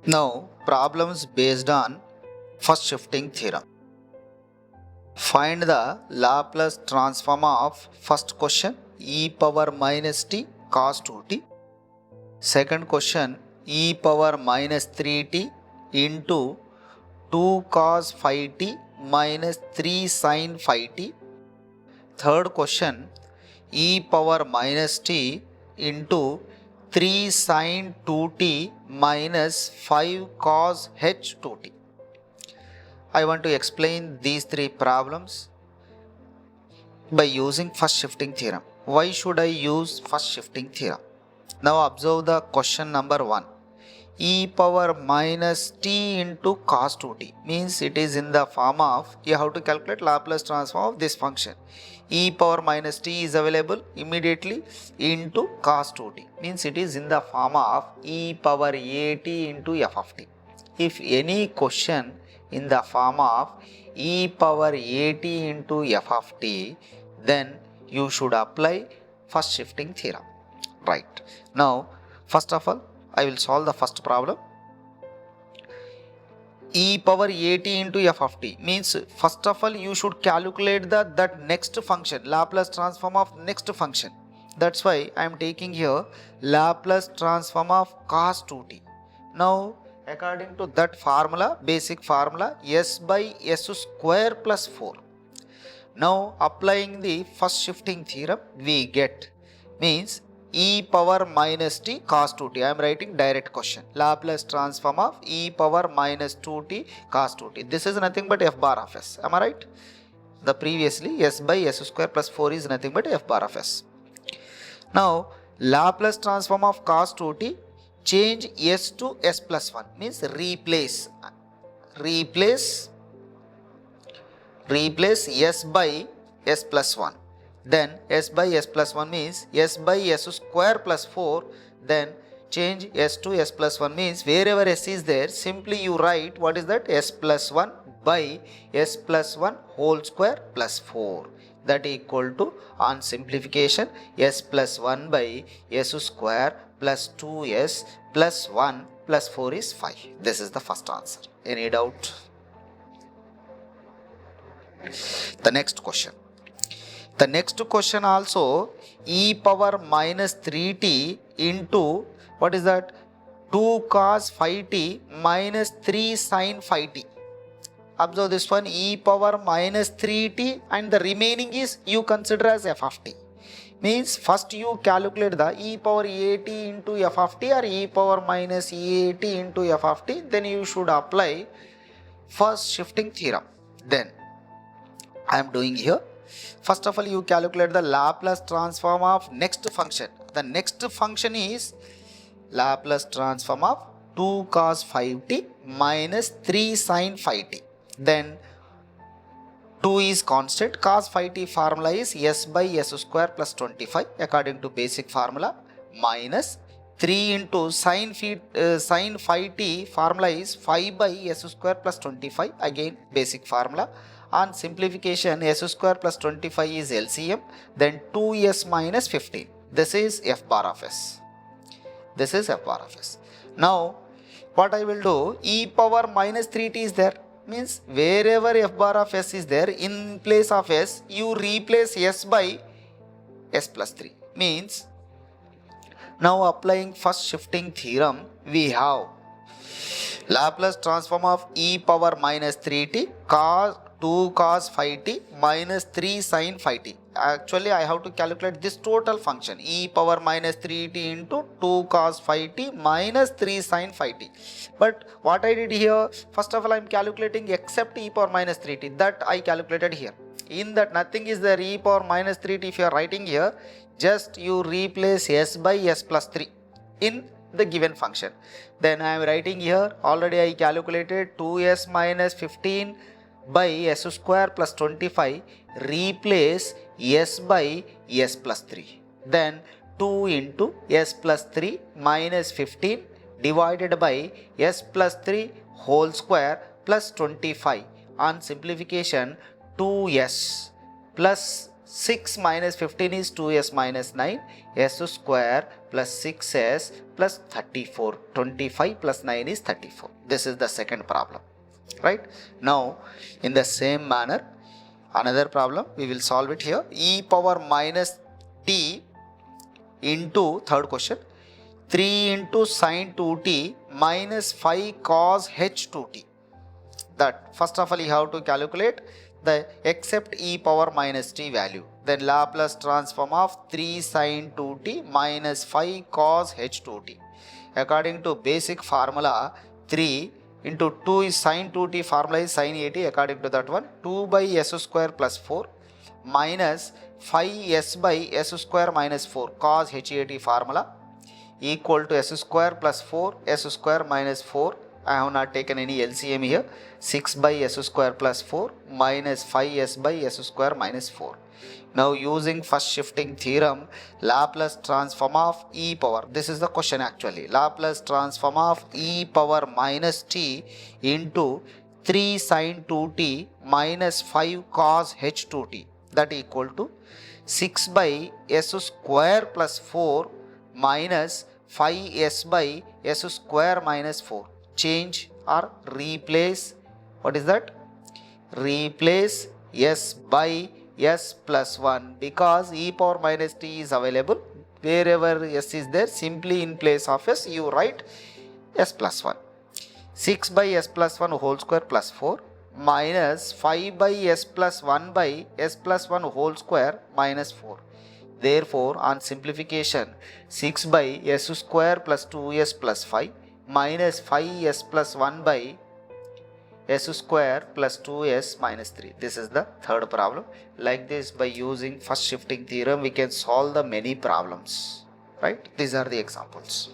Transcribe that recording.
Now, problems based on first shifting theorem. Find the Laplace transform of first question e power minus t cos 2t. Second question e power minus 3t into 2 cos 5t minus 3 sin 5t. Third question e power minus t into 3 sin 2t minus 5 cos h 2t. I want to explain these three problems by using first shifting theorem. Why should I use first shifting theorem? Now observe the question number 1. E power minus t into cos 2t means it is in the form of, you have to calculate Laplace transform of this function. E power minus t is available immediately into cos 2t means it is in the form of e power at into f of t. If any question in the form of e power at into f of t, then you should apply first shifting theorem. Right. Now, first of all, I will solve the first problem. E power at into f of t means first of all you should calculate that next function, Laplace transform of next function. That's why I am taking here Laplace transform of cos 2t. Now, according to that formula, basic formula, s by s square plus 4. Now, applying the first shifting theorem, we get means e power minus t cos 2t. I am writing direct question. Laplace transform of e power minus 2t cos 2t. This is nothing but f bar of s. Am I right? The previously s by s square plus 4 is nothing but f bar of s. Now, Laplace transform of cos 2t, change s to s plus 1 means replace s by s plus 1. Then s by s plus 1 means s by s square plus 4. Then change s to s plus 1 means wherever s is there, simply you write what is that, s plus 1 by s plus 1 whole square plus 4. That equal to, on simplification, s plus 1 by s square plus 2s plus 1 plus 4 is 5. This is the first answer. Any doubt? The next question. The next question also e power minus 3t into what is that, 2 cos 5t minus 3 sin 5t. Observe this one, e power minus 3t and the remaining is you consider as f of t. Means first you calculate the e power at into f of t or e power minus at into f of t, then you should apply first shifting theorem. Then I am doing here. First of all, you calculate the Laplace transform of next function. The next function is Laplace transform of 2 cos 5t minus 3 sin 5t. Then 2 is constant, cos 5t formula is s by s square plus 25 according to basic formula, minus 3 into sin 5t formula is 5 by s square plus 25, again basic formula. On simplification, s square plus 25 is LCM, then 2s minus 15. This is f bar of s. This is f bar of s. Now, what I will do, e power minus 3t is there. Means wherever f bar of s is there, in place of s, you replace s by s plus 3. Means, now applying first shifting theorem, we have Laplace transform of e power minus 3t cos 2 cos 5t minus 3 sin 5t. Actually, I have to calculate this total function e power minus 3t into 2 cos 5t minus 3 sin 5t. But what I did here, first of all, I am calculating except e power minus 3t. That I calculated here. In that nothing is there, e power minus 3t. If you are writing here, just you replace s by s plus 3 in the given function. Then I am writing here, already I calculated 2s minus 15 by s square plus 25, replace s by s plus 3. Then 2 into s plus 3 minus 15 divided by s plus 3 whole square plus 25. On simplification, 2s plus 6 minus 15 is 2s minus 9, s square plus 6s plus 34. 25 plus 9 is 34. This is the second problem, right? Now, in the same manner, another problem, we will solve it here. E power minus t into, third question, 3 into sine 2t minus 5 cos h 2t. That first of all you have to calculate the accept e power minus t value. Then Laplace transform of 3 sine 2t minus 5 cos h 2t. According to basic formula, 3 into 2 is sine 2t, formula is sine 80. According to that one, 2 by s square plus 4 minus 5s by s square minus 4 cos h 80 formula equal to s square plus 4 s square minus 4. I have not taken any LCM here. 6 by s square plus 4 minus 5s by s square minus 4. Now using first shifting theorem, Laplace transform of e power, this is the question actually, Laplace transform of e power minus t into 3 sine 2t minus 5 cos h 2t, that equal to 6 by s square plus 4 minus 5s by s square minus 4. Change or replace, what is that? Replace s by s plus 1, because e power minus t is available. Wherever s is there, simply in place of s you write s plus 1. 6 by s plus 1 whole square plus 4 minus 5 by s plus 1 by s plus 1 whole square minus 4. Therefore, on simplification, 6 by s square plus 2s plus 5 minus 5s plus 1 by s square plus 2s minus 3. This is the third problem. Like this, by using first shifting theorem, we can solve the many problems, right? These are the examples.